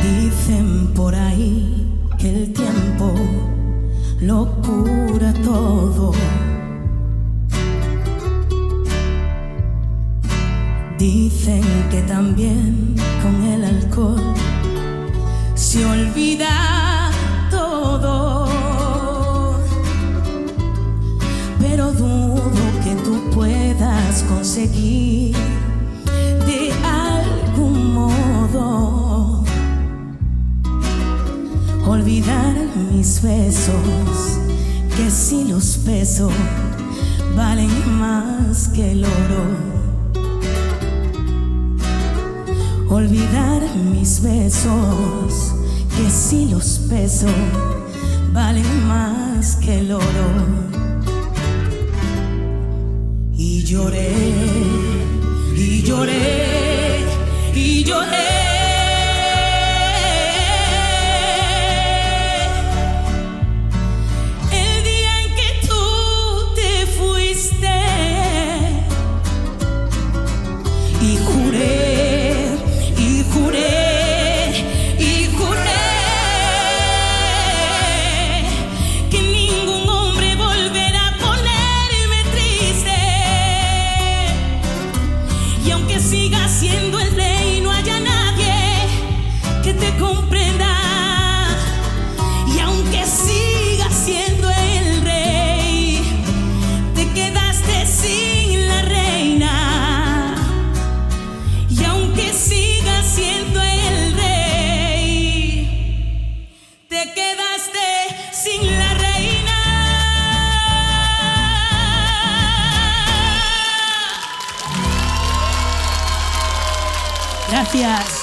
Dicen por ahí que el tiempo lo cura todo. Dicen que también con el alcohol se olvida todo, pero dudo que tú puedas conseguir de algún modo olvidar mis besos, que si los besos valen más que el oro. Olvidar mis besos, que si los besos valen más que el oro. Y lloré, y lloré, y lloré. Y juré, y juré, y juré que ningún hombre volverá a ponerme triste. Y aunque siga siendo el rey, no haya nadie que te comprenda. Y aunque siga siendo el rey, te quedaste sin la reina. Y aunque sigas siendo el rey, te quedaste sin la reina. Gracias.